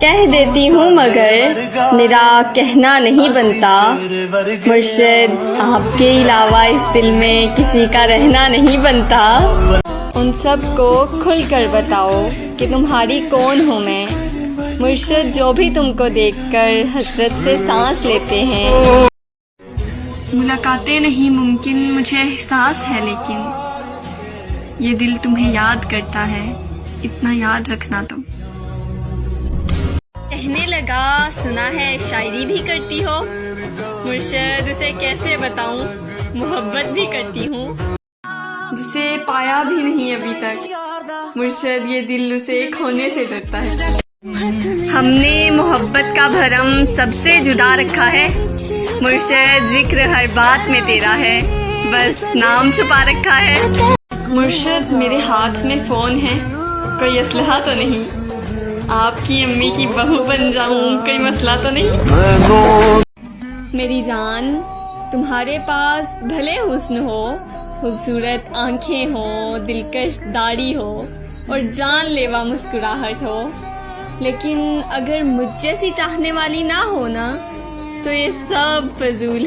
کہہ دیتی ہوں مگر میرا کہنا نہیں بنتا، مرشد آپ کے علاوہ اس دل میں کسی کا رہنا نہیں بنتا۔ ان سب کو کھل کر بتاؤ کہ تمہاری کون ہوں میں، مرشد جو بھی تم کو دیکھ کر حسرت سے سانس لیتے ہیں۔ ملاقاتیں نہیں ممکن مجھے احساس ہے، لیکن یہ دل تمہیں یاد کرتا ہے، اتنا یاد رکھنا تم۔ کہنے لگا سنا ہے شاعری بھی کرتی ہو، مرشد اسے کیسے بتاؤں، محبت بھی کرتی ہوں جسے پایا بھی نہیں ابھی تک، مرشد یہ دل اسے کھونے سے ڈرتا ہے۔ ہم نے محبت کا بھرم سب سے جدا رکھا ہے، مرشد ذکر ہر بات میں تیرا ہے، بس نام چھپا رکھا ہے۔ مرشد میرے ہاتھ میں فون ہے، کوئی اسلحہ تو نہیں، آپ کی امی کی بہو بن جاؤں کوئی مسئلہ تو نہیں۔ میری جان تمہارے پاس بھلے حسن ہو، خوبصورت آنکھیں ہوں، دلکش داڑھی ہو اور جان لیوا مسکراہٹ ہو، لیکن اگر مجھ جیسی چاہنے والی نہ ہو نا تو یہ سب فضول ہے۔